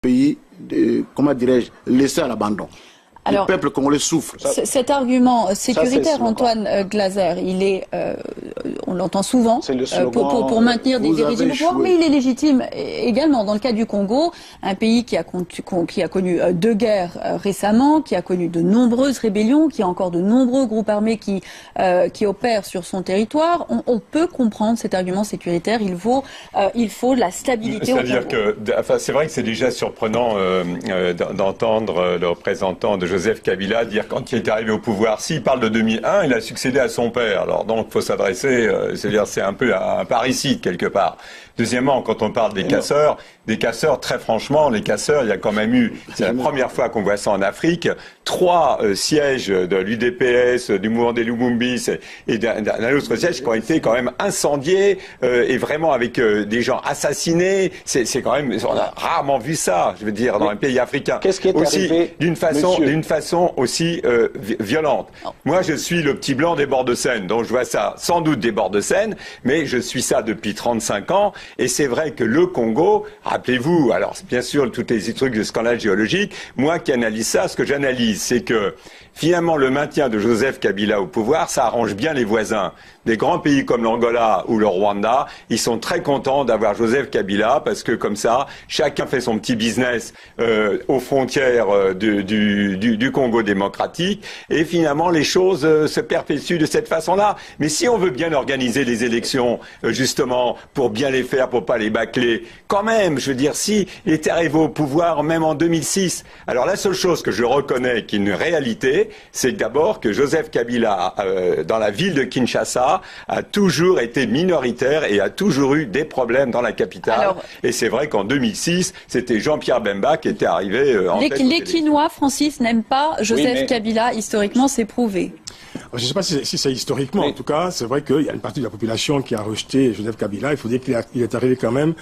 pays, comment dirais-je, laissé à l'abandon. Alors, le peuple congolais souffre. Cet argument sécuritaire, Antoine Glaser, il est, on l'entend souvent, pour maintenir des régimes au pouvoir, mais il est légitime également. Dans le cas du Congo, un pays qui a connu 2 guerres récemment, qui a connu de nombreuses rébellions, qui a encore de nombreux groupes armés qui opèrent sur son territoire, on peut comprendre cet argument sécuritaire. Il faut la stabilité au Congo. C'est-à-dire que, c'est vrai que c'est déjà surprenant d'entendre le représentant de Joseph Kabila dire quand il est arrivé au pouvoir, s'il parle de 2001, il a succédé à son père. Alors donc, il faut s'adresser, c'est-à-dire c'est un peu un parricide quelque part. Deuxièmement, quand on parle des casseurs, très franchement, les casseurs, il y a quand même eu, c'est la première fois qu'on voit ça en Afrique, 3 sièges de l'UDPS, du mouvement des Lumumbis et d'un autre siège qui ont été quand même incendiés et vraiment avec des gens assassinés. C'est quand même, on a rarement vu ça, je veux dire, dans un pays africain. Qu'est-ce qui est arrivé d'une façon aussi violente. Moi, je suis le petit blanc des bords de Seine, donc je vois ça sans doute des bords de Seine, mais je suis ça depuis 35 ans. Et c'est vrai que le Congo, rappelez-vous, alors bien sûr, tous les trucs de scandale géologique, moi qui analyse ça, ce que j'analyse, c'est que finalement, le maintien de Joseph Kabila au pouvoir, ça arrange bien les voisins. Des grands pays comme l'Angola ou le Rwanda, ils sont très contents d'avoir Joseph Kabila parce que comme ça, chacun fait son petit business aux frontières du Congo démocratique et finalement les choses se perpétuent de cette façon-là. Mais si on veut bien organiser les élections, justement, pour bien les faire, pour pas les bâcler, quand même, je veux dire, si il était arrivé au pouvoir même en 2006, alors la seule chose que je reconnais qui est une réalité, c'est d'abord que Joseph Kabila, dans la ville de Kinshasa, a toujours été minoritaire et a toujours eu des problèmes dans la capitale. Alors, et c'est vrai qu'en 2006, c'était Jean-Pierre Bemba qui était arrivé en tête. Les Quinois, Francis, n'aiment pas Joseph Kabila. Historiquement, c'est prouvé. Je ne sais pas si c'est historiquement. En tout cas, c'est vrai qu'il y a une partie de la population qui a rejeté Joseph Kabila. Il faut dire qu'il est arrivé quand même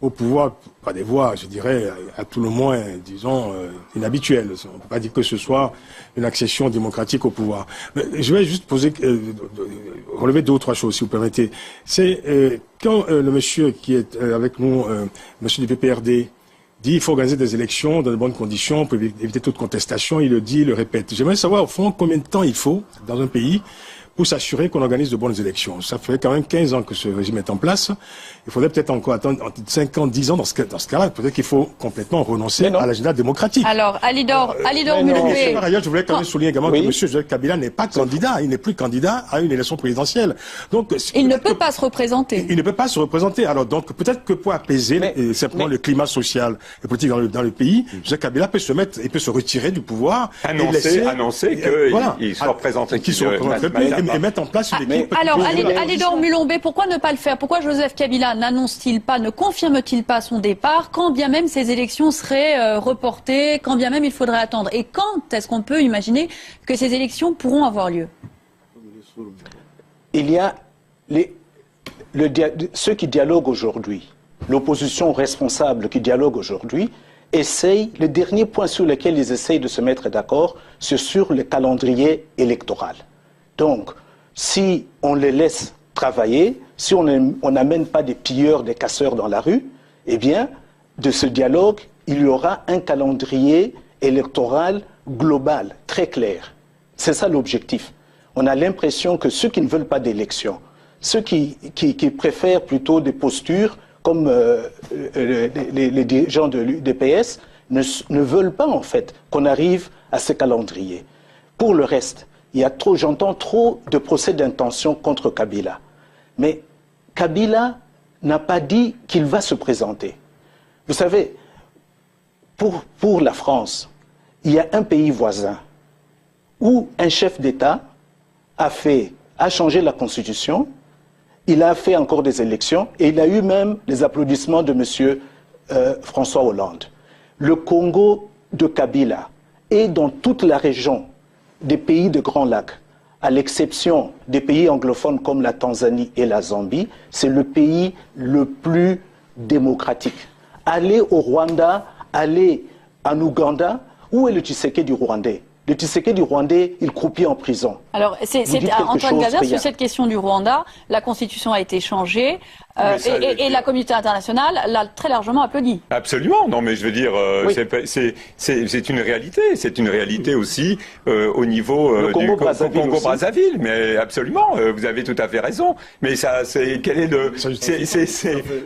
au pouvoir, par des voies, je dirais, à tout le moins, disons, inhabituelles. On ne peut pas dire que ce soit une accession démocratique au pouvoir. Mais je vais juste relever 2 ou 3 choses, si vous permettez. C'est quand le monsieur qui est avec nous, monsieur du PPRD, dit qu'il faut organiser des élections dans de bonnes conditions pour éviter toute contestation, il le dit, il le répète. J'aimerais savoir, au fond, combien de temps il faut, dans un pays, pour s'assurer qu'on organise de bonnes élections. Ça fait quand même 15 ans que ce régime est en place. Il faudrait peut-être encore attendre 5 ans, 10 ans dans ce cas-là. Peut-être qu'il faut complètement renoncer à l'agenda démocratique. Alors, Alidor Mulumbe. Par ailleurs, je voulais quand même souligner également que M. Joseph Kabila n'est pas candidat. Il n'est plus candidat à une élection présidentielle. Donc, il ne peut pas se représenter. Il ne peut pas se représenter. Alors, donc, peut-être que pour apaiser simplement le climat social et politique dans le pays, Joseph Kabila peut se retirer du pouvoir. Annoncer qu'il soit représenté. Et mettre en place une équipe. Alors, Alidor Mulumbe, pourquoi ne pas le faire? Pourquoi Joseph Kabila n'annonce-t-il pas, ne confirme-t-il pas son départ, quand bien même ces élections seraient reportées, quand bien même il faudrait attendre? Et quand est-ce qu'on peut imaginer que ces élections pourront avoir lieu? Il y a ceux qui dialoguent aujourd'hui, l'opposition responsable qui dialogue aujourd'hui, le dernier point sur lequel ils essayent de se mettre d'accord, c'est sur le calendrier électoral. Donc, si on les laisse travailler, si on n'amène pas des pilleurs, des casseurs dans la rue, eh bien, de ce dialogue, il y aura un calendrier électoral global, très clair. C'est ça l'objectif. On a l'impression que ceux qui ne veulent pas d'élection, ceux qui préfèrent plutôt des postures, comme les dirigeants de l'UDPS, ne veulent pas, en fait, qu'on arrive à ce calendrier. Pour le reste, j'entends trop de procès d'intention contre Kabila. Mais Kabila n'a pas dit qu'il va se présenter. Vous savez, pour la France, il y a un pays voisin où un chef d'État a changé la Constitution, il a fait encore des élections et il a eu même les applaudissements de M. François Hollande. Le Congo de Kabila est dans toute la région des pays de Grands Lacs, à l'exception des pays anglophones comme la Tanzanie et la Zambie, c'est le pays le plus démocratique. Allez au Rwanda, allez en Ouganda, où est le Tshisekedi rwandais? Le Tshisekedi rwandais, il croupit en prison. Alors, Antoine Glaser, sur cette question du Rwanda, la Constitution a été changée. Et la communauté internationale l'a très largement applaudi. Absolument. Non, mais je veux dire, c'est une réalité. C'est une réalité aussi au niveau du Congo-Brazzaville. Mais absolument, vous avez tout à fait raison. Mais ça, quel est le...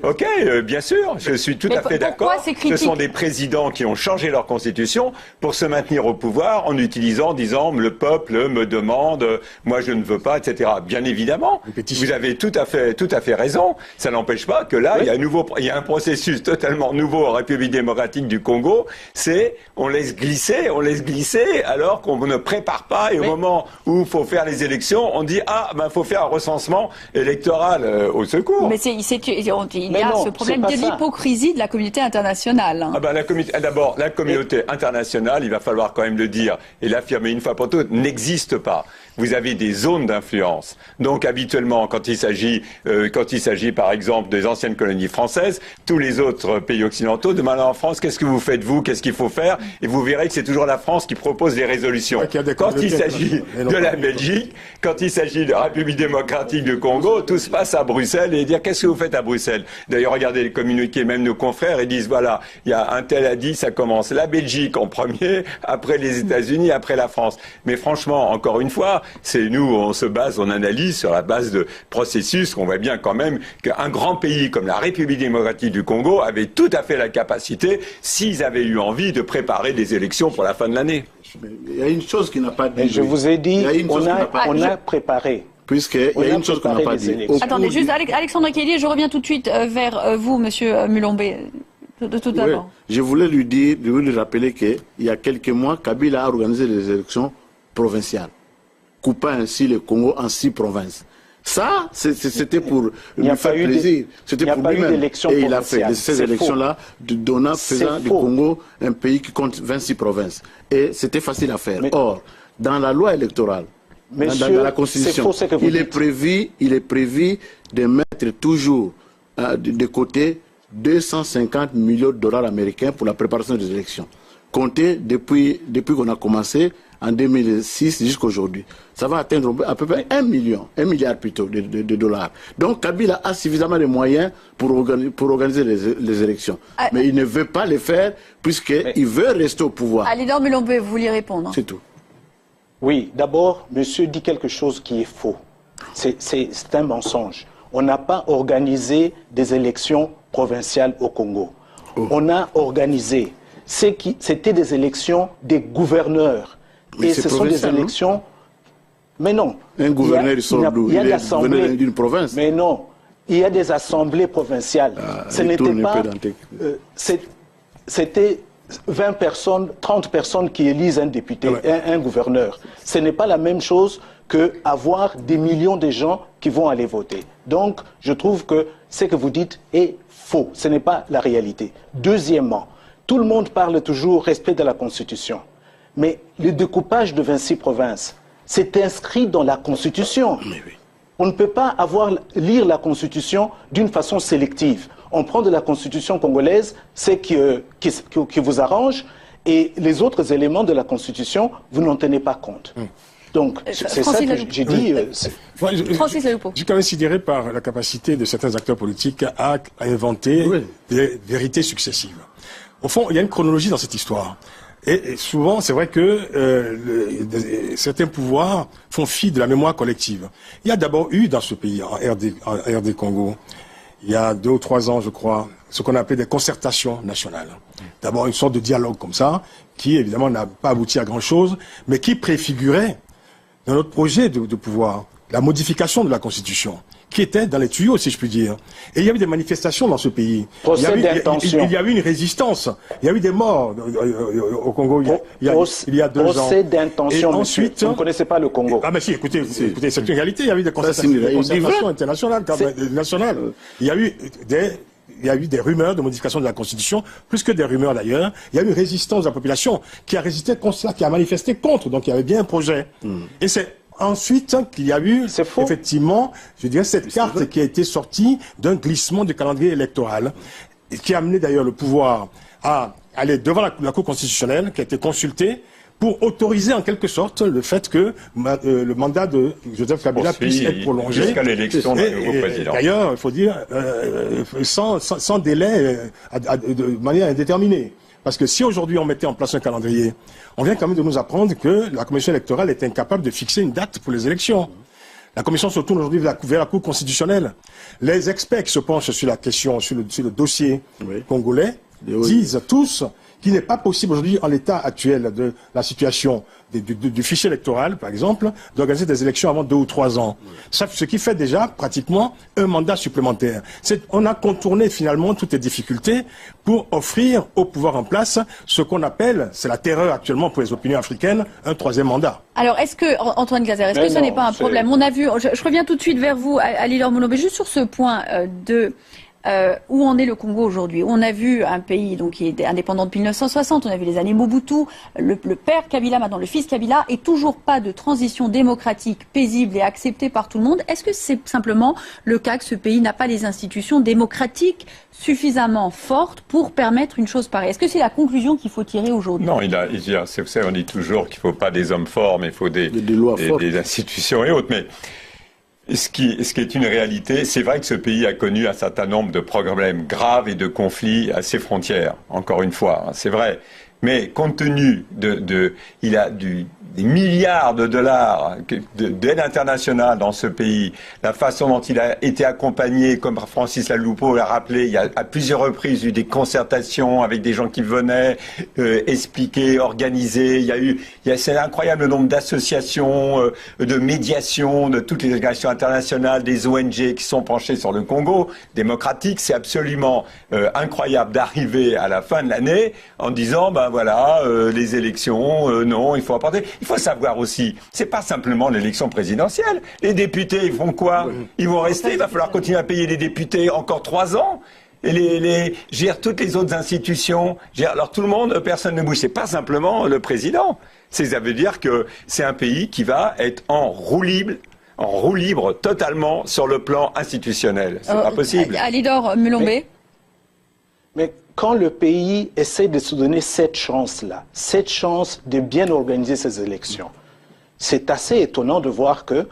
Ok, bien sûr, je suis tout à fait d'accord. Ce sont des présidents qui ont changé leur constitution pour se maintenir au pouvoir en disant, le peuple me demande, moi je ne veux pas, etc. Bien évidemment, vous avez tout à fait raison. Ça n'empêche pas que là, il y a un processus totalement nouveau en République démocratique du Congo. C'est on laisse glisser, alors qu'on ne prépare pas. Et au moment où il faut faire les élections, on dit faut faire un recensement électoral au secours. Mais il y a ce problème de l'hypocrisie de la communauté internationale. D'abord, la communauté internationale, il va falloir quand même le dire et l'affirmer une fois pour toutes, n'existe pas. Vous avez des zones d'influence. Donc habituellement, quand il s'agit par exemple des anciennes colonies françaises, tous les autres pays occidentaux demandent en France qu'est-ce que vous faites vous, qu'est-ce qu'il faut faire, et vous verrez que c'est toujours la France qui propose les résolutions. Quand il s'agit de la Belgique, quand il s'agit de la République démocratique du Congo, tout se passe à Bruxelles et dire qu'est-ce que vous faites à Bruxelles. D'ailleurs, regardez les communiqués, même nos confrères, ils disent voilà, il y a un tel a dit, ça commence la Belgique en premier, après les États-Unis, après la France. Mais franchement, encore une fois, on analyse sur la base de processus qu'on voit bien quand même qu'un grand pays comme la République démocratique du Congo avait tout à fait la capacité, s'ils avaient eu envie, de préparer des élections pour la fin de l'année. Il y a une chose qui n'a pas dit. Je vous ai dit, on a préparé. Puisqu'il y a une chose qu'on n'a pas dit. Attendez, juste Alexandre Kelly, je reviens tout de suite vers vous, Monsieur Mulombe. Tout d'abord. Je voulais lui rappeler qu'il y a quelques mois, Kabila a organisé des élections provinciales, coupant ainsi le Congo en 6 provinces. Ça, c'était pour lui faire plaisir. C'était pour lui-même. Et il a fait ces élections-là, faisant du Congo un pays qui compte 26 provinces. Et c'était facile à faire. Or, dans la loi électorale, dans la Constitution, il est prévu de mettre toujours de côté 250 millions de dollars américains pour la préparation des élections. Compté depuis qu'on a commencé en 2006 jusqu'à aujourd'hui. Ça va atteindre à peu près 1 milliard plutôt de dollars. Donc Kabila a suffisamment de moyens pour organiser les élections. Mais il ne veut pas les faire puisqu'il veut rester au pouvoir. Alidor Mulombe, vous voulez répondre? C'est tout. Oui, d'abord, monsieur dit quelque chose qui est faux. C'est un mensonge. On n'a pas organisé des élections provinciales au Congo. On a organisé, c'était des élections des gouverneurs. Mais et ce sont des élections... Mais non. Un gouverneur, il y a l'assemblée d'une province. Mais non. Il y a des assemblées provinciales. Ce n'était pas... C'était 20 personnes, 30 personnes qui élisent un député, un gouverneur. Ce n'est pas la même chose qu'avoir des millions de gens qui vont aller voter. Donc, je trouve que ce que vous dites est faux. Ce n'est pas la réalité. Deuxièmement, tout le monde parle toujours respect de la Constitution. Mais le découpage de 26 provinces, c'est inscrit dans la Constitution. On ne peut pas lire la Constitution d'une façon sélective. On prend de la Constitution congolaise ce qui vous arrange et les autres éléments de la Constitution, vous n'en tenez pas compte. Donc, c'est ça que j'ai dit. Francis Leloupo. Je suis quand même sidéré par la capacité de certains acteurs politiques à inventer des vérités successives. Au fond, il y a une chronologie dans cette histoire. Et souvent, c'est vrai que certains pouvoirs font fi de la mémoire collective. Il y a d'abord eu dans ce pays, en RD Congo, il y a 2 ou 3 ans, je crois, ce qu'on appelait des concertations nationales. D'abord une sorte de dialogue comme ça, qui évidemment n'a pas abouti à grand-chose, mais qui préfigurait dans notre projet de pouvoir la modification de la Constitution, qui était dans les tuyaux, si je puis dire. Et il y a eu des manifestations dans ce pays. Il y a eu une résistance. Il y a eu des morts au Congo il y a 2 ans. Procès d'intention, ensuite, vous ne connaissez pas le Congo. Ah mais si, écoutez, c'est une réalité. Il y a eu des concertations internationales, nationales. Il y a eu des rumeurs de modification de la Constitution, plus que des rumeurs d'ailleurs. Il y a eu une résistance de la population qui a résisté contre cela, qui a manifesté contre. Donc il y avait bien un projet. Et c'est ensuite qu'il y a eu, effectivement, je dirais, cette carte qui a été sortie d'un glissement du calendrier électoral, qui a amené d'ailleurs le pouvoir à aller devant la Cour constitutionnelle, qui a été consultée pour autoriser en quelque sorte le fait que le mandat de Joseph Kabila puisse être prolongé. Jusqu'à l'élection d'un nouveau président. D'ailleurs, il faut dire, sans délai, de manière indéterminée. Parce que si aujourd'hui on mettait en place un calendrier, on vient quand même de nous apprendre que la commission électorale est incapable de fixer une date pour les élections. La commission se tourne aujourd'hui vers la Cour constitutionnelle. Les experts qui se penchent sur la question, sur le dossier congolais, disent tous qu'il n'est pas possible aujourd'hui, en l'état actuel de la situation du fichier électoral, par exemple, d'organiser des élections avant 2 ou 3 ans. Ce qui fait déjà pratiquement un mandat supplémentaire. On a contourné finalement toutes les difficultés pour offrir au pouvoir en place ce qu'on appelle, c'est la terreur actuellement pour les opinions africaines, un 3e mandat. Alors, est-ce que, Antoine Glaser, est-ce que ce n'est pas un problème? On a vu, je reviens tout de suite vers vous, Ali Lormoulo, juste sur ce point où en est le Congo aujourd'hui. On a vu un pays donc qui est indépendant depuis 1960, on a vu les années Mobutu, le père Kabila, maintenant le fils Kabila, et toujours pas de transition démocratique paisible et acceptée par tout le monde. Est-ce que c'est simplement le cas que ce pays n'a pas les institutions démocratiques suffisamment fortes pour permettre une chose pareille? Est-ce que c'est la conclusion qu'il faut tirer aujourd'hui? Non, c'est ça, on dit toujours qu'il ne faut pas des hommes forts, mais il faut des institutions et autres. Mais ce qui est une réalité, c'est vrai que ce pays a connu un certain nombre de problèmes graves et de conflits à ses frontières, encore une fois, c'est vrai. Mais compte tenu il a des milliards de dollars d'aide internationale dans ce pays, la façon dont il a été accompagné, comme Francis Laloupo l'a rappelé, il y a à plusieurs reprises eu des concertations avec des gens qui venaient expliquer, organiser. C'est incroyable le nombre d'associations, de médiation, de toutes les organisations internationales, des ONG qui sont penchées sur le Congo démocratique. C'est absolument incroyable d'arriver à la fin de l'année en disant les élections, non, il faut apporter. Il faut savoir aussi, c'est pas simplement l'élection présidentielle. Les députés, ils font quoi? Ils vont rester, il va falloir continuer à payer les députés encore 3 ans. Et gère toutes les autres institutions. Alors tout le monde, personne ne bouge. C'est pas simplement le président. Ça veut dire que c'est un pays qui va être en roue libre totalement sur le plan institutionnel. C'est pas possible. Alidor Mulombe. Mais quand le pays essaie de se donner cette chance-là, cette chance de bien organiser ses élections, c'est assez étonnant de voir que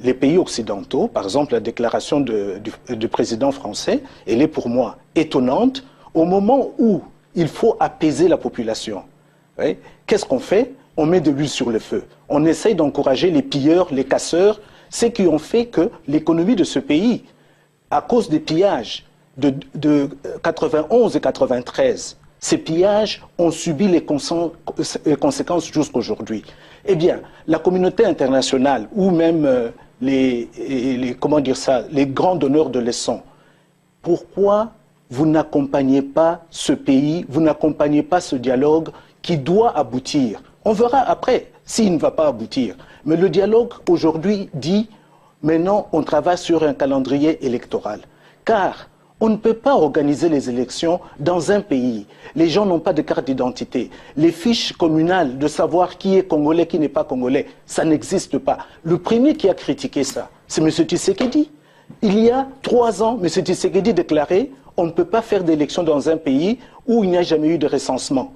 les pays occidentaux, par exemple la déclaration du président français, elle est pour moi étonnante au moment où il faut apaiser la population. Oui, qu'est-ce qu'on fait? On met de l'huile sur le feu. On essaye d'encourager les pilleurs, les casseurs, ceux qui ont fait que l'économie de ce pays, à cause des pillages, de 91 et 93, ces pillages ont subi les conséquences jusqu'aujourd'hui. Eh bien, la communauté internationale ou même les grands donneurs de leçons, pourquoi vous n'accompagnez pas ce pays, vous n'accompagnez pas ce dialogue qui doit aboutir? On verra après s'il ne va pas aboutir. Mais le dialogue aujourd'hui dit, maintenant on travaille sur un calendrier électoral. Car on ne peut pas organiser les élections dans un pays. Les gens n'ont pas de carte d'identité. Les fiches communales de savoir qui est congolais, qui n'est pas congolais, ça n'existe pas. Le premier qui a critiqué ça, c'est M. Tshisekedi. Il y a 3 ans, M. Tshisekedi déclarait on ne peut pas faire d'élections dans un pays où il n'y a jamais eu de recensement,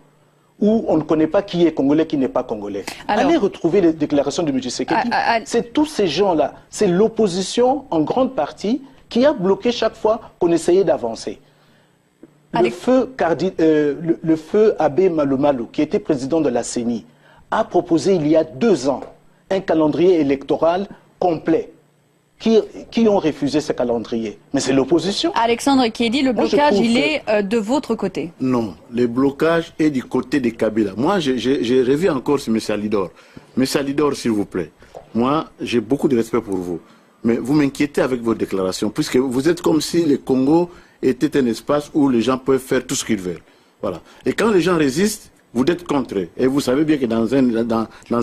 où on ne connaît pas qui est congolais, qui n'est pas congolais. Allez retrouver les déclarations de M. Tshisekedi. C'est tous ces gens-là, c'est l'opposition en grande partie qui a bloqué chaque fois qu'on essayait d'avancer. Le feu Abbé Malumalu, qui était président de la CENI, a proposé il y a 2 ans un calendrier électoral complet. Qui ont refusé ce calendrier? Mais c'est l'opposition. Alexandre Kédi, le blocage, il est de votre côté. Non, le blocage est du côté de Kabila. Moi, j'ai revu encore sur M. Alidor. M. Alidor, s'il vous plaît, moi, j'ai beaucoup de respect pour vous. Mais vous m'inquiétez avec vos déclarations, puisque vous êtes comme si le Congo était un espace où les gens peuvent faire tout ce qu'ils veulent. Voilà. Et quand les gens résistent, vous êtes contre eux. Et vous savez bien que dans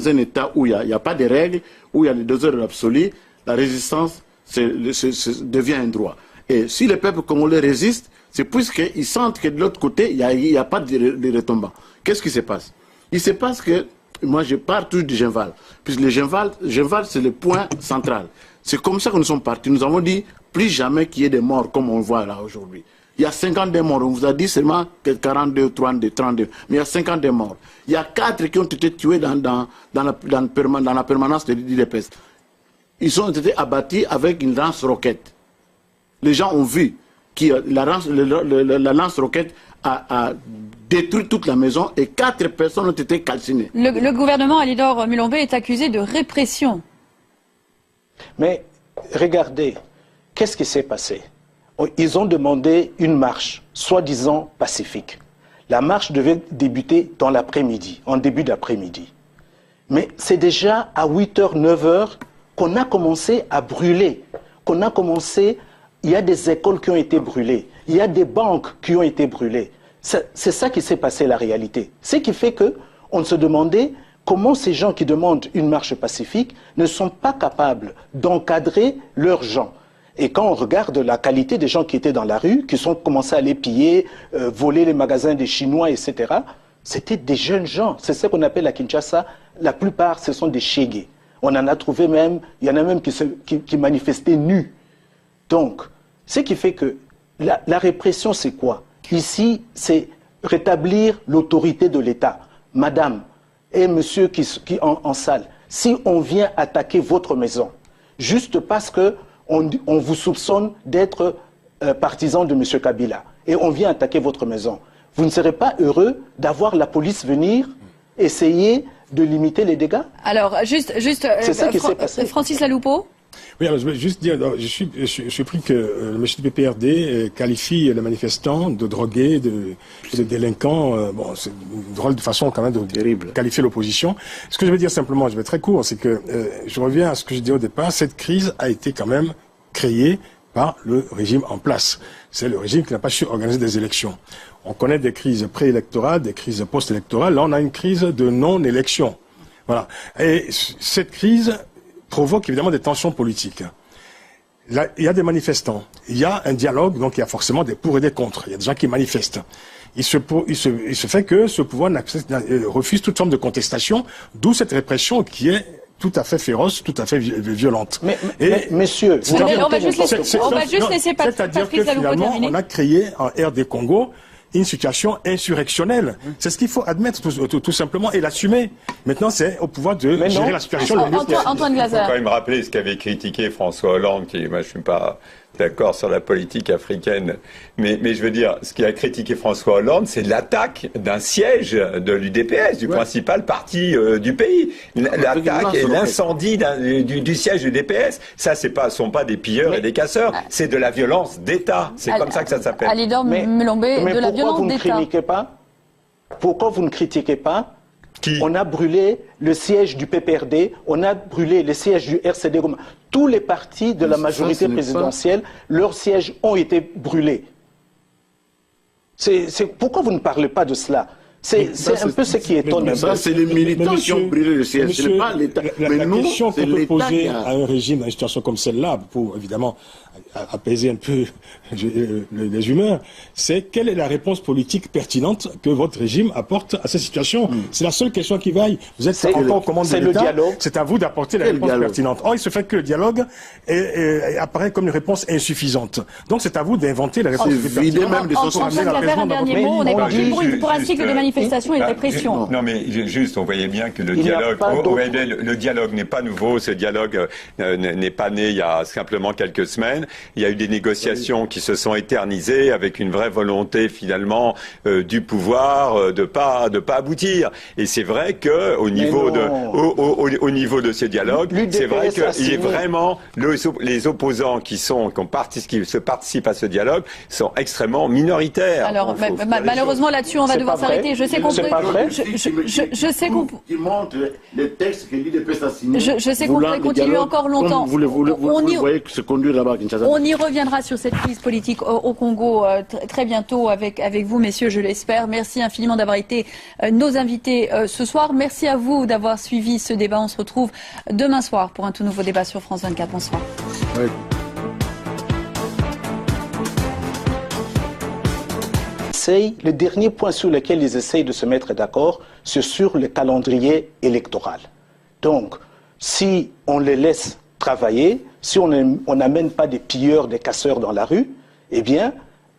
un État où il n'y a pas de règles, où il y a les 2 heures de l'absolu, la résistance devient un droit. Et si le peuple congolais résiste, c'est puisqu'ils sentent que de l'autre côté, il n'y a pas de retombants. Qu'est-ce qui se passe? Il se passe que, moi je pars toujours du Genval, puisque le Genval c'est le point central. C'est comme ça que nous sommes partis. Nous avons dit, plus jamais qu'il y ait des morts comme on voit là aujourd'hui. Il y a 52 morts. On vous a dit seulement 42, 32. Mais il y a 52 morts. Il y a 4 qui ont été tués dans la permanence de l'IDPS. Ils ont été abattus avec une lance-roquette. Les gens ont vu que la lance-roquette a détruit toute la maison et 4 personnes ont été calcinées. Le gouvernement, Alidor Mulombe, est accusé de répression. Mais regardez, qu'est-ce qui s'est passé? Ils ont demandé une marche, soi-disant pacifique. La marche devait débuter dans l'après-midi, en début d'après-midi. Mais c'est déjà à 8h, 9h qu'on a commencé à brûler. Il y a des écoles qui ont été brûlées. Il y a des banques qui ont été brûlées. C'est ça qui s'est passé, la réalité. Ce qui fait qu'on se demandait comment ces gens qui demandent une marche pacifique ne sont pas capables d'encadrer leurs gens. Et quand on regarde la qualité des gens qui étaient dans la rue, qui sont commencés à les piller, voler les magasins des Chinois, etc., c'était des jeunes gens. C'est ce qu'on appelle à Kinshasa. La plupart, ce sont des Chégués. On en a trouvé même, il y en a même qui manifestaient nus. Donc, ce qui fait que la répression, c'est quoi? Ici, c'est rétablir l'autorité de l'État. Madame et monsieur qui en salle, si on vient attaquer votre maison, juste parce que on vous soupçonne d'être partisan de M. Kabila et on vient attaquer votre maison, vous ne serez pas heureux d'avoir la police venir essayer de limiter les dégâts? Alors, juste c'est ça qui s'est passé. Francis Laloupo. Oui, alors je veux juste dire, je suis pris que le monsieur du PPRD qualifie les manifestants de drogués, de délinquants. Bon, c'est une drôle de façon quand même de qualifier l'opposition. Ce que je veux dire simplement, je vais être très court, c'est que je reviens à ce que je disais au départ, cette crise a été quand même créée par le régime en place. C'est le régime qui n'a pas su organiser des élections. On connaît des crises préélectorales, des crises post-électorales. Là, on a une crise de non-élection. Voilà. Et cette crise provoque évidemment des tensions politiques. Là, il y a des manifestants, il y a un dialogue, donc il y a forcément des pour et des contre. Il y a des gens qui manifestent. Il se fait que ce pouvoir refuse toute forme de contestation, d'où cette répression qui est tout à fait féroce, tout à fait violente. Mais messieurs, on va juste laisser c'est-à-dire que finalement, on a créé en RD Congo une situation insurrectionnelle. C'est ce qu'il faut admettre tout simplement et l'assumer. Maintenant, c'est au pouvoir de gérer la situation. Antoine Glaser. Il faut quand même rappeler ce qu'avait critiqué François Hollande, qui, moi, je suis pas d'accord sur la politique africaine, mais je veux dire, ce qui a critiqué François Hollande, c'est l'attaque d'un siège de l'UDPS, du principal parti du pays. L'attaque et l'incendie du siège du DPS. Ça, sont pas des pilleurs et des casseurs, c'est de la violence d'État. C'est comme ça que ça s'appelle. Alidor Mulombe, de la violence d'État. Pourquoi vous ne critiquez pas On a brûlé le siège du PPRD, on a brûlé le siège du RCD. Tous les partis de la majorité présidentielle, leurs sièges ont été brûlés. Pourquoi vous ne parlez pas de cela? C'est un peu ce qui étonne. Ça, c'est les militants qui ont brûlé le siège, ce n'est pas l'État. La question qu'on peut poser à un régime dans une situation comme celle-là, pour évidemment apaiser un peu les humeurs, c'est quelle est la réponse politique pertinente que votre régime apporte à cette situation? C'est la seule question qui vaille. Vous êtes encore aux commandes de l'État, c'est à vous d'apporter la réponse pertinente. Or, il se fait que le dialogue apparaît comme une réponse insuffisante. Donc, c'est à vous d'inventer la réponse pertinente. Même de un dernier mot, on est parti pour un cycle de manifestation et de répression. Non, mais juste, on voyait bien que le dialogue n'est pas nouveau. Ce dialogue n'est pas né il y a simplement quelques semaines. Il y a eu des négociations qui se sont éternisées avec une vraie volonté finalement du pouvoir de pas aboutir. Et c'est vrai que au niveau de ces dialogues, c'est vrai qu'il est vraiment les opposants qui se participent à ce dialogue sont extrêmement minoritaires. Alors malheureusement là-dessus on va devoir s'arrêter. Je sais qu'on qui montre les textes que l'IDPS a signés. Je sais qu'on pourrait continuer encore longtemps. Vous voyez que se conduire là-bas à Kinshasa. On y reviendra sur cette crise politique au Congo très bientôt avec vous, messieurs, je l'espère. Merci infiniment d'avoir été nos invités ce soir. Merci à vous d'avoir suivi ce débat. On se retrouve demain soir pour un tout nouveau débat sur France 24. Bonsoir. Oui. Le dernier point sur lequel ils essayent de se mettre d'accord, c'est sur le calendrier électoral. Donc, si on les laisse travailler, si on n'amène pas des pilleurs, des casseurs dans la rue, eh bien,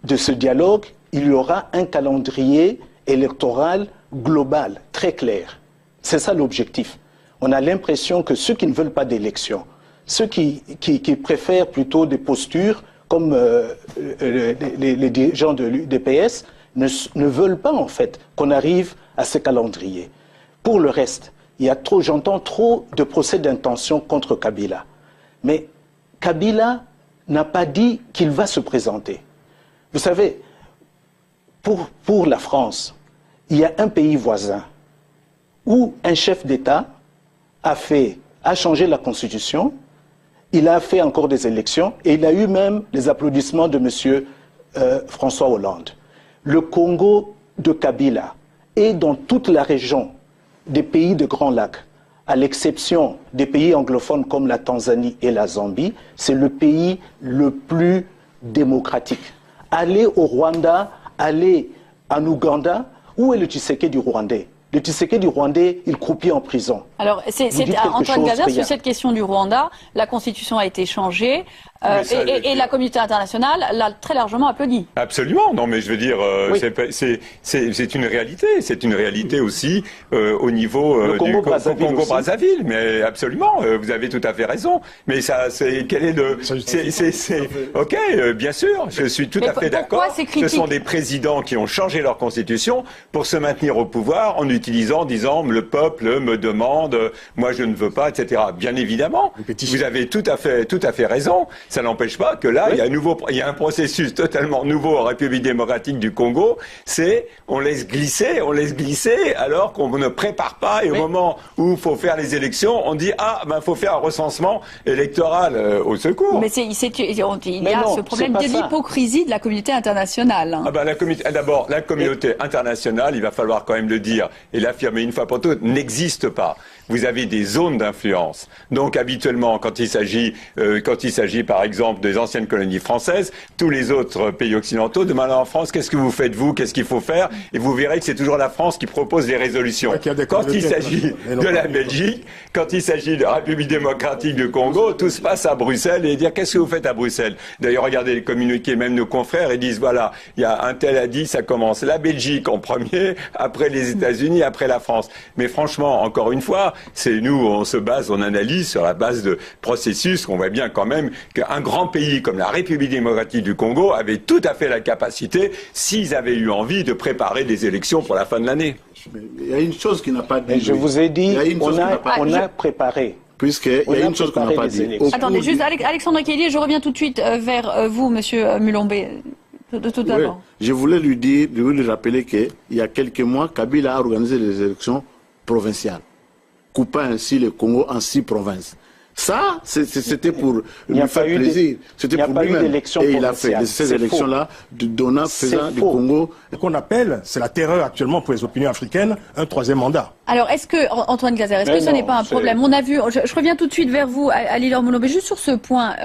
de ce dialogue, il y aura un calendrier électoral global, très clair. C'est ça l'objectif. On a l'impression que ceux qui ne veulent pas d'élection, ceux qui préfèrent plutôt des postures, comme les dirigeants de l'UDPS, ne veulent pas en fait qu'on arrive à ce calendrier. Pour le reste, j'entends trop de procès d'intention contre Kabila. Mais Kabila n'a pas dit qu'il va se présenter. Vous savez, pour la France, il y a un pays voisin où un chef d'État a changé la Constitution, il a fait encore des élections et il a eu même les applaudissements de M. François Hollande. Le Congo de Kabila est dans toute la région des pays de Grands Lacs, à l'exception des pays anglophones comme la Tanzanie et la Zambie, c'est le pays le plus démocratique. Allez au Rwanda, allez en Ouganda, où est le Tshisekedi Rwandais? Le Tshisekedi Rwandais, il croupit en prison. Alors, Antoine Glaser, sur cette question du Rwanda, la Constitution a été changée et la communauté internationale l'a très largement applaudi. Absolument. Non, mais je veux dire, c'est une réalité. C'est une réalité aussi au niveau du Congo-Brazzaville. Mais absolument, vous avez tout à fait raison. Mais ça, quel est le... Ok, bien sûr, je suis tout à fait d'accord. Ce sont des présidents qui ont changé leur Constitution pour se maintenir au pouvoir en disant, le peuple me demande, moi je ne veux pas, etc. Bien évidemment, vous avez tout à fait raison. Ça n'empêche pas que là, il y a un processus totalement nouveau en République démocratique du Congo. C'est on laisse glisser, alors qu'on ne prépare pas. Et au moment où il faut faire les élections, on dit faut faire un recensement électoral au secours. Mais il y a ce problème de l'hypocrisie de la communauté internationale. D'abord, la communauté internationale, il va falloir quand même le dire et l'affirmer une fois pour toutes, n'existe pas. Vous avez des zones d'influence. Donc habituellement, quand il s'agit par exemple des anciennes colonies françaises, tous les autres pays occidentaux demandent en France qu'est-ce que vous faites vous, qu'est-ce qu'il faut faire, et vous verrez que c'est toujours la France qui propose les résolutions. Quand il s'agit de la Belgique, quand il s'agit de la République démocratique du Congo, tout se passe à Bruxelles et dire qu'est-ce que vous faites à Bruxelles. D'ailleurs, regardez les communiqués, même nos confrères, ils disent voilà, il y a un tel a dit, ça commence la Belgique en premier, après les États-Unis, après la France. Mais franchement, encore une fois, c'est nous, on analyse sur la base de processus qu'on voit bien quand même qu'un grand pays comme la République démocratique du Congo avait tout à fait la capacité, s'ils avaient eu envie, de préparer des élections pour la fin de l'année. Il y a une chose qui n'a pas dit. Je vous ai dit, on a préparé. Puisqu'il y a une chose qu'on n'a pas dit. Attendez, juste Alexandre Kelly, je reviens tout de suite vers vous, Monsieur Mulombé. Tout d'abord. Je voulais lui rappeler qu'il y a quelques mois, Kabila a organisé les élections provinciales, coupant ainsi le Congo en 6 provinces. Ça, c'était pour lui faire plaisir. C'était pour lui-même. Et il a fait ces élections-là, faisant du Congo... Ce qu'on appelle, c'est la terreur actuellement pour les opinions africaines, un 3e mandat. Alors, Antoine Glaser, est-ce que ce n'est pas un problème? On a vu, je reviens tout de suite vers vous, Alilor Mulombé, juste sur ce point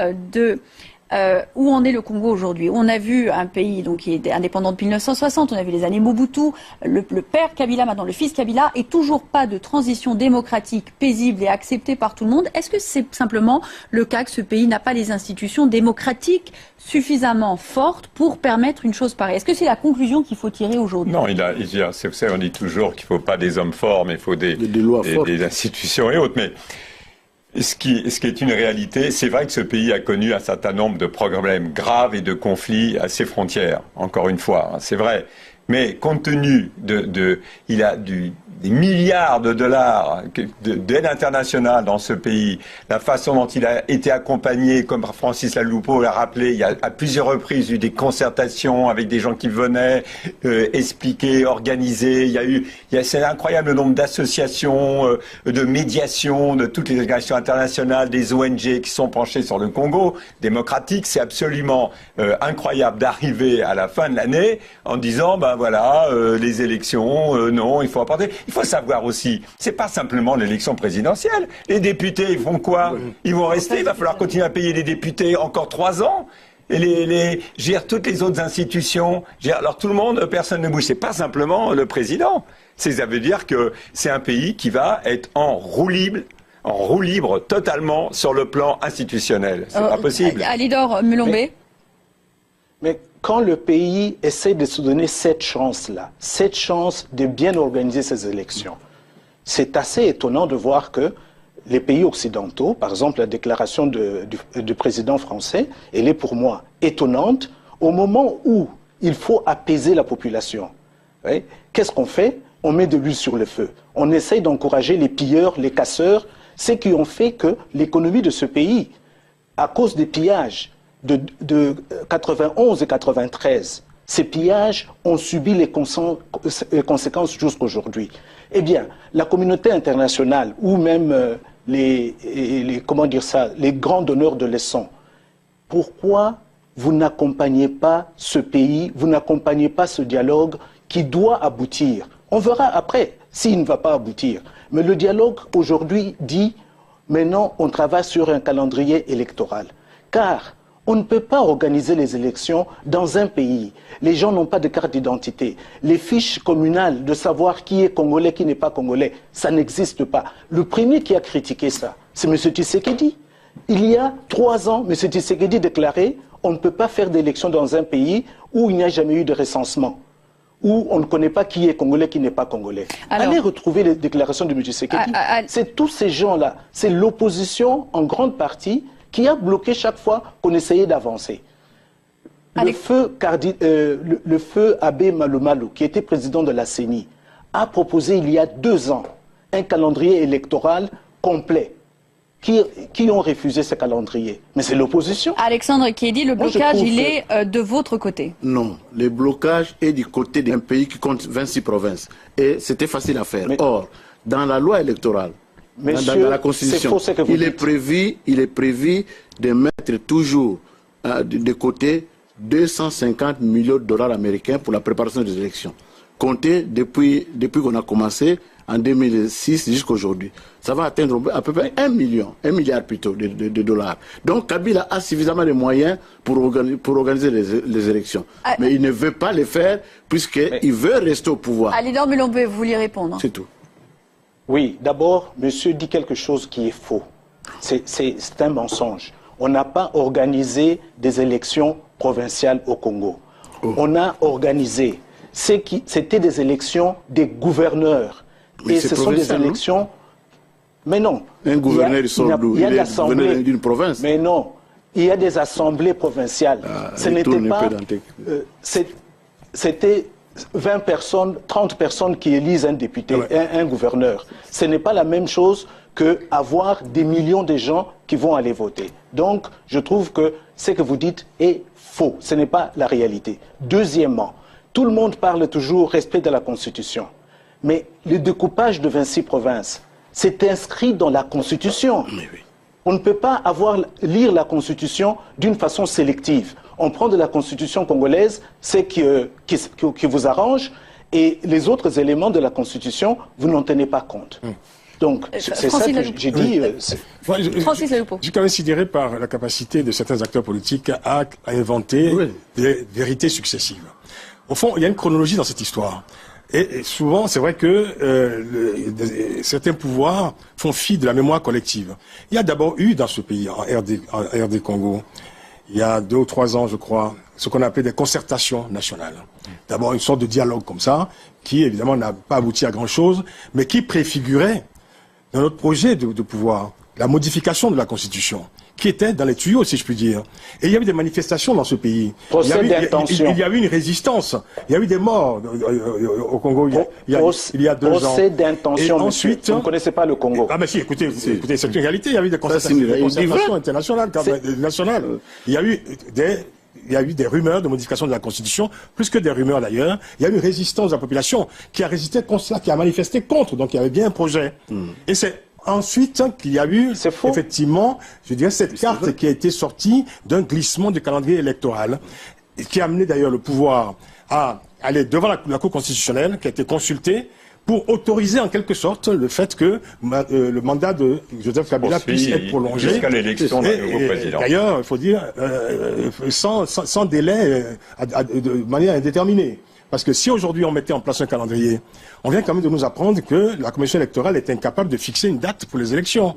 où en est le Congo aujourd'hui. On a vu un pays qui est indépendant depuis 1960, on a vu les années Mobutu, le père Kabila, maintenant le fils Kabila, et toujours pas de transition démocratique paisible et acceptée par tout le monde. Est-ce que c'est simplement le cas que ce pays n'a pas les institutions démocratiques suffisamment fortes pour permettre une chose pareille? Est-ce que c'est la conclusion qu'il faut tirer aujourd'hui? Non, on dit toujours qu'il ne faut pas des hommes forts, mais il faut des institutions et autres. Mais ce qui est une réalité, c'est vrai que ce pays a connu un certain nombre de problèmes graves et de conflits à ses frontières, encore une fois, c'est vrai. Mais compte tenu il a des milliards de dollars d'aide internationale dans ce pays, la façon dont il a été accompagné, comme Francis Laloupo l'a rappelé, il y a à plusieurs reprises eu des concertations avec des gens qui venaient expliquer, organiser. C'est incroyable le nombre d'associations, de médiation, de toutes les organisations internationales, des ONG qui sont penchées sur le Congo démocratique. C'est absolument incroyable d'arriver à la fin de l'année en disant les élections, non, il faut apporter. Il faut savoir aussi, c'est pas simplement l'élection présidentielle. Les députés, ils font quoi? Ils vont rester, il va falloir continuer à payer les députés encore 3 ans. Et toutes les autres institutions. Alors tout le monde, personne ne bouge. C'est pas simplement le président. Ça veut dire que c'est un pays qui va être en roue libre totalement sur le plan institutionnel. C'est pas possible. Alidor Mulombé. Mais quand le pays essaie de se donner cette chance-là, cette chance de bien organiser ses élections, c'est assez étonnant de voir que les pays occidentaux, par exemple la déclaration du président français, elle est pour moi étonnante au moment où il faut apaiser la population. Oui. Qu'est-ce qu'on fait? On met de l'huile sur le feu. On essaye d'encourager les pilleurs, les casseurs, ceux qui ont fait que l'économie de ce pays, à cause des pillages de 91 et 93, ces pillages ont subi les conséquences jusqu'aujourd'hui. Eh bien, la communauté internationale ou même les grands donneurs de leçons, pourquoi vous n'accompagnez pas ce pays, vous n'accompagnez pas ce dialogue qui doit aboutir? On verra après s'il ne va pas aboutir. Mais le dialogue aujourd'hui dit, maintenant on travaille sur un calendrier électoral. Car on ne peut pas organiser les élections dans un pays. Les gens n'ont pas de carte d'identité. Les fiches communales de savoir qui est congolais, qui n'est pas congolais, ça n'existe pas. Le premier qui a critiqué ça, c'est M. Tshisekedi. Il y a 3 ans, M. Tshisekedi déclarait on ne peut pas faire d'élections dans un pays où il n'y a jamais eu de recensement, où on ne connaît pas qui est congolais, qui n'est pas congolais. Alors, allez retrouver les déclarations de M. Tshisekedi. C'est tous ces gens-là, c'est l'opposition en grande partie qui a bloqué chaque fois qu'on essayait d'avancer. Le feu Abbé Malumalu, qui était président de la CENI, a proposé il y a 2 ans un calendrier électoral complet. Qui ont refusé ce calendrier? Mais c'est l'opposition. Alexandre Kédi, le blocage, il est de votre côté? Non, le blocage est du côté d'un pays qui compte 26 provinces. Et c'était facile à faire. Or, dans la loi électorale, dans la Constitution, il est prévu de mettre toujours de côté 250 millions de dollars américains pour la préparation des élections. Comptez depuis qu'on a commencé en 2006 jusqu'à aujourd'hui. Ça va atteindre à peu près 1 milliard plutôt de dollars. Donc Kabila a suffisamment de moyens pour organiser les élections. Mais il ne veut pas les faire puisqu'il veut rester au pouvoir. Alidor Mulombe, vous voulez répondre? C'est tout. Oui, d'abord, monsieur dit quelque chose qui est faux. C'est un mensonge. On n'a pas organisé des élections provinciales au Congo. Oh. On a organisé, c'était des élections des gouverneurs. Mais et ce sont des élections... Mais non. Un gouverneur, il est gouverneur d'une province. Mais non. Il y a des assemblées provinciales. Ce n'était pas... C'était 20 personnes, 30 personnes qui élisent un député, un gouverneur. Ce n'est pas la même chose qu'avoir des millions de gens qui vont aller voter. Donc, je trouve que ce que vous dites est faux. Ce n'est pas la réalité. Deuxièmement, tout le monde parle toujours respect de la Constitution. Mais le découpage de 26 provinces, c'est inscrit dans la Constitution. Oui. On ne peut pas lire la Constitution d'une façon sélective. On prend de la Constitution congolaise ce qui vous arrange et les autres éléments de la Constitution, vous n'en tenez pas compte. Donc, c'est ça que j'ai dit. Francis Leloupo. Je suis quand même sidéré par la capacité de certains acteurs politiques à inventer des vérités successives. Au fond, il y a une chronologie dans cette histoire. Et souvent, c'est vrai que certains pouvoirs font fi de la mémoire collective. Il y a d'abord eu dans ce pays, en RD Congo, il y a 2 ou 3 ans, je crois, ce qu'on appelait des concertations nationales. D'abord, une sorte de dialogue comme ça, qui évidemment n'a pas abouti à grand-chose, mais qui préfigurait dans notre projet de pouvoir la modification de la Constitution, qui était dans les tuyaux, si je puis dire. Et il y a eu des manifestations dans ce pays. Il y a eu une résistance. Il y a eu des morts au Congo il y a 2 ans. Procès d'intention, ensuite, vous ne connaissez pas le Congo. Ah mais si, écoutez, c'est une réalité. Il y a eu des concertations internationales, nationales. Il y a eu des rumeurs de modification de la Constitution, plus que des rumeurs d'ailleurs. Il y a eu une résistance de la population qui a résisté contre cela, qui a manifesté contre. Donc il y avait bien un projet. Et c'est ensuite qu'il y a eu, effectivement, je dirais, cette carte qui a été sortie d'un glissement du calendrier électoral, qui a amené d'ailleurs le pouvoir à aller devant la Cour constitutionnelle, qui a été consultée, pour autoriser en quelque sorte le fait que le mandat de Joseph Kabila puisse être prolongé. Jusqu'à l'élection d'un nouveau président. D'ailleurs, il faut dire, sans délai, de manière indéterminée. Parce que si aujourd'hui on mettait en place un calendrier, on vient quand même de nous apprendre que la Commission électorale est incapable de fixer une date pour les élections.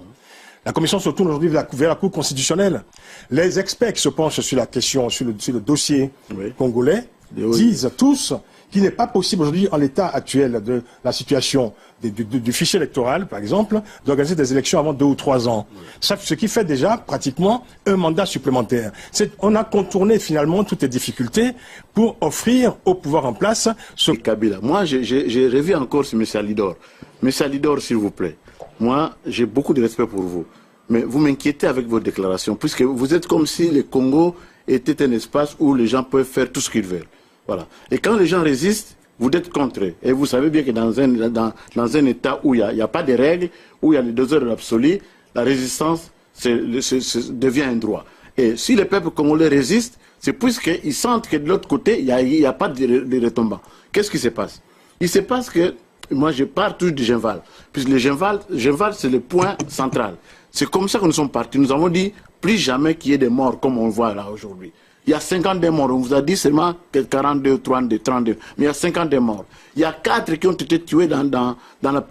La commission se tourne aujourd'hui vers la Cour constitutionnelle. Les experts qui se penchent sur la question, sur le dossier congolais, disent tous qu'il n'est pas possible aujourd'hui, en l'état actuel de la situation du fichier électoral, par exemple, d'organiser des élections avant 2 ou 3 ans. Ce qui fait déjà pratiquement un mandat supplémentaire. On a contourné finalement toutes les difficultés pour offrir au pouvoir en place ce Kabila. Moi, j'ai revu encore sur M. Alidor. M. Alidor, s'il vous plaît. Moi, j'ai beaucoup de respect pour vous. Mais vous m'inquiétez avec vos déclarations, puisque vous êtes comme si le Congo était un espace où les gens peuvent faire tout ce qu'ils veulent. Voilà. Et quand les gens résistent, vous êtes contre eux. Et vous savez bien que dans un État où il n'y a pas de règles, où il y a les 2 heures de l'absolu, la résistance devient un droit. Et si le peuple congolais résiste, c'est puisqu'ils sentent que de l'autre côté, il n'y a pas de retombants. Qu'est-ce qui se passe? Il se passe que, moi je pars toujours du Genval, puisque le Genval c'est le point central. C'est comme ça que nous sommes partis. Nous avons dit, plus jamais qu'il y ait des morts comme on voit là aujourd'hui. Il y a 52 morts. On vous a dit seulement que 42, 32, 32. Mais il y a 52 morts. Il y a 4 qui ont été tués dans la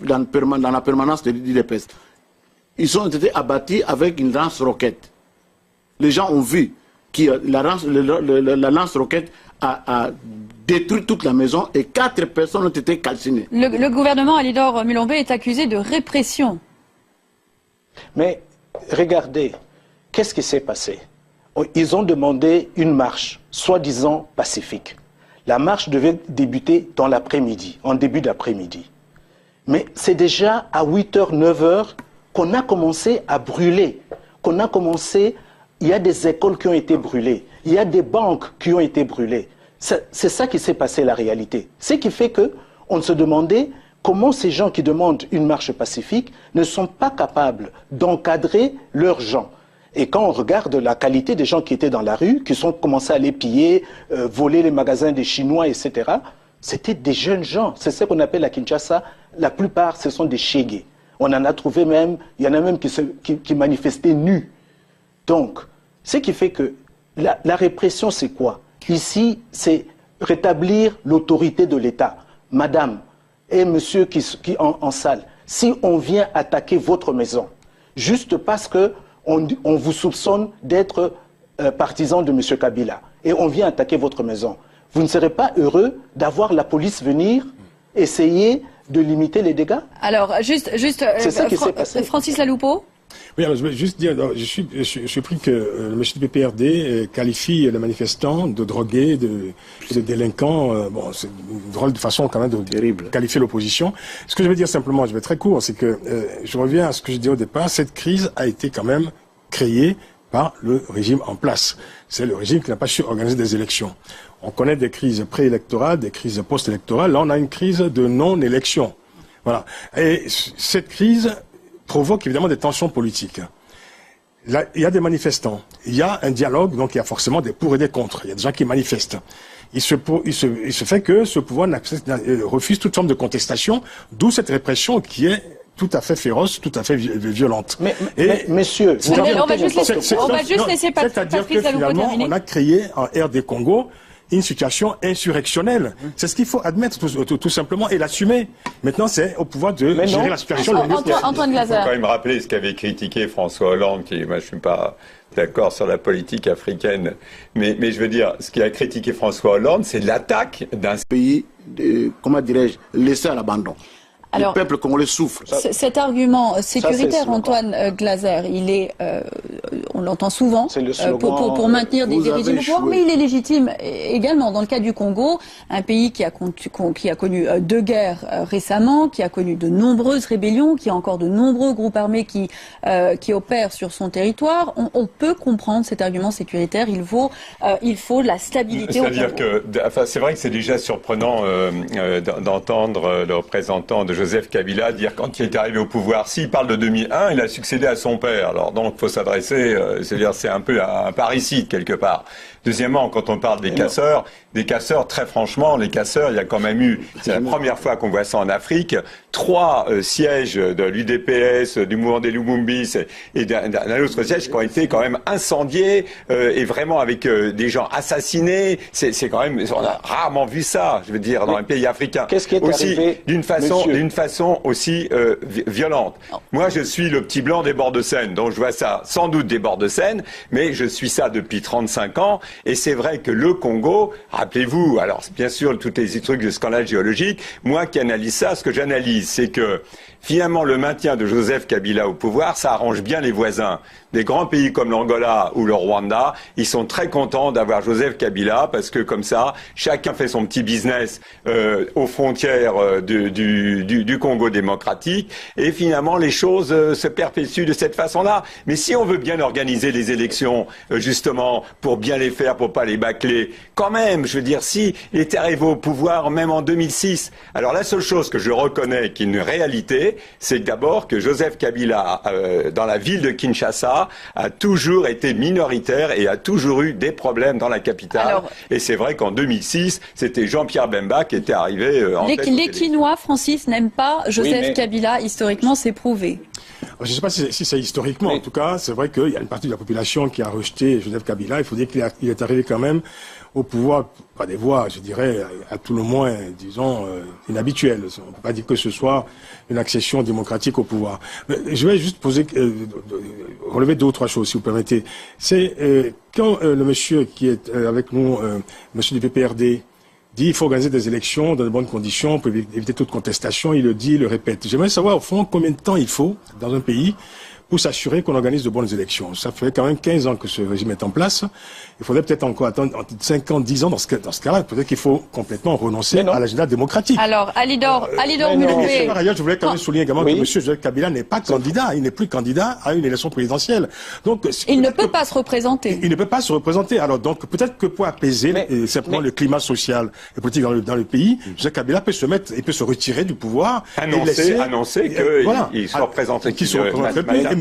permanence de l'IDPS. Ils ont été abattus avec une lance-roquette. Les gens ont vu que la lance-roquette a détruit toute la maison et 4 personnes ont été calcinées. Le gouvernement Alidor Mulombe est accusé de répression. Mais regardez, qu'est-ce qui s'est passé? Ils ont demandé une marche, soi-disant pacifique. La marche devait débuter dans l'après-midi, en début d'après-midi. Mais c'est déjà à 8h, 9h qu'on a commencé à brûler. Il y a des écoles qui ont été brûlées. Il y a des banques qui ont été brûlées. C'est ça qui s'est passé, la réalité. Ce qui fait qu'on se demandait comment ces gens qui demandent une marche pacifique ne sont pas capables d'encadrer leurs gens. Et quand on regarde la qualité des gens qui étaient dans la rue, qui sont commencés à les piller, voler les magasins des Chinois, etc., c'était des jeunes gens. C'est ce qu'on appelle à Kinshasa. La plupart, ce sont des Chégués. On en a trouvé même, il y en a même qui manifestaient nus. Donc, ce qui fait que la répression, c'est quoi? Ici, c'est rétablir l'autorité de l'État. Madame et monsieur qui en salle, si on vient attaquer votre maison, juste parce que on vous soupçonne d'être partisan de M. Kabila et on vient attaquer votre maison, vous ne serez pas heureux d'avoir la police venir essayer de limiter les dégâts? Alors, juste c'est ça qui s'est passé. Francis Laloupo. Oui, alors je veux juste dire, je suis pris que le monsieur du PPRD qualifie les manifestants de drogués, de délinquants. Bon, c'est une drôle de façon quand même de qualifier l'opposition. Ce que je veux dire simplement, je vais être très court, c'est que je reviens à ce que je disais au départ, cette crise a été quand même créée par le régime en place. C'est le régime qui n'a pas su organiser des élections. On connaît des crises préélectorales, des crises post-électorales. Là, on a une crise de non-élection. Voilà. Et cette crise provoque évidemment des tensions politiques. Là, il y a des manifestants, il y a un dialogue, donc il y a forcément des pour et des contre. Il y a des gens qui manifestent. Il se fait que ce pouvoir refuse toute forme de contestation, d'où cette répression qui est tout à fait féroce, tout à fait violente. Mais messieurs, on va juste laisser c'est-à-dire que finalement, on a créé en RD Congo une situation insurrectionnelle. C'est ce qu'il faut admettre tout simplement et l'assumer. Maintenant, c'est au pouvoir de gérer la situation. Antoine Glaser. Il faut quand même rappeler ce qu'avait critiqué François Hollande, qui, moi, je suis pas d'accord sur la politique africaine, mais je veux dire, ce qu'il a critiqué François Hollande, c'est l'attaque d'un pays, comment dirais-je, laissé à l'abandon. Alors, le peuple congolais souffre. Cet argument sécuritaire, Antoine Glaser, il est, on l'entend souvent, pour maintenir des régimes au pouvoir, mais il est légitime également. Dans le cas du Congo, un pays qui a connu 2 guerres récemment, qui a connu de nombreuses rébellions, qui a encore de nombreux groupes armés qui opèrent sur son territoire, on peut comprendre cet argument sécuritaire. Il faut la stabilité au Congo. C'est-à-dire que, enfin, c'est vrai que c'est déjà surprenant d'entendre le représentant de Joseph Kabila dire quand il est arrivé au pouvoir, s'il parle de 2001, il a succédé à son père. Alors donc, faut s'adresser, c'est-à-dire c'est un peu un parricide quelque part. Deuxièmement, quand on parle des casseurs, très franchement, les casseurs, il y a quand même eu, c'est la première fois qu'on voit ça en Afrique, 3 sièges de l'UDPS, du mouvement des Lumumbis et d'un autre siège qui ont été quand même incendiés et vraiment avec des gens assassinés. C'est quand même, on a rarement vu ça, je veux dire, dans un pays africain. Qu'est-ce qui est aussi arrivé, d'une façon façon aussi violente. Moi, je suis le petit blanc des bords de Seine, donc je vois ça sans doute des bords de Seine, mais je suis ça depuis 35 ans, et c'est vrai que le Congo, rappelez-vous, alors bien sûr, tous les trucs de scandale géologique, moi qui analyse ça, ce que j'analyse, c'est que finalement, le maintien de Joseph Kabila au pouvoir, ça arrange bien les voisins. Des grands pays comme l'Angola ou le Rwanda, ils sont très contents d'avoir Joseph Kabila parce que comme ça, chacun fait son petit business aux frontières du Congo démocratique et finalement les choses se perpétuent de cette façon-là. Mais si on veut bien organiser les élections, justement, pour bien les faire, pour pas les bâcler, quand même, je veux dire, si il était arrivé au pouvoir même en 2006, alors la seule chose que je reconnais qui est une réalité, c'est d'abord que Joseph Kabila, dans la ville de Kinshasa, a toujours été minoritaire et a toujours eu des problèmes dans la capitale. Alors, et c'est vrai qu'en 2006, c'était Jean-Pierre Bemba qui était arrivé en tête. Les Quinois, Francis, n'aiment pas Joseph Kabila. Historiquement, c'est prouvé. Je ne sais pas si c'est historiquement. En tout cas, c'est vrai qu'il y a une partie de la population qui a rejeté Joseph Kabila. Il faut dire qu'il est arrivé quand même au pouvoir par des voies, je dirais, à tout le moins, disons, inhabituelles. On ne peut pas dire que ce soit une accession démocratique au pouvoir. Mais je vais juste relever deux ou trois choses, si vous permettez. C'est quand le monsieur qui est avec nous, monsieur du PPRD, dit qu'il faut organiser des élections dans de bonnes conditions pour éviter toute contestation, il le dit, il le répète. J'aimerais savoir, au fond, combien de temps il faut dans un pays pour s'assurer qu'on organise de bonnes élections. Ça fait quand même 15 ans que ce régime est en place. Il faudrait peut-être encore attendre 5 ans, 10 ans dans ce cas-là. Peut-être qu'il faut complètement renoncer à l'agenda démocratique. Alors, Alidor Mulumbe. Par ailleurs, je voulais quand même souligner également que M. Joseph Kabila n'est pas candidat. Il n'est plus candidat à une élection présidentielle. Donc, il ne peut pas se représenter. Il ne peut pas se représenter. Alors, donc, peut-être que pour apaiser simplement le climat social et politique dans le pays, Joseph Kabila peut se retirer du pouvoir. Annoncer qu'il soit représenté.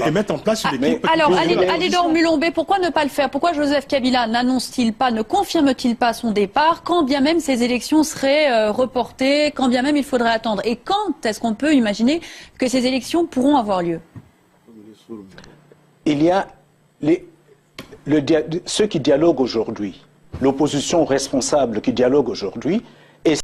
Et mettre en place une équipe. Alors, Alidor Mulumbe, pourquoi ne pas le faire? Pourquoi Joseph Kabila n'annonce-t-il pas, ne confirme-t-il pas son départ, quand bien même ces élections seraient reportées, quand bien même il faudrait attendre? Et quand est-ce qu'on peut imaginer que ces élections pourront avoir lieu? Il y a ceux qui dialoguent aujourd'hui, l'opposition responsable qui dialogue aujourd'hui,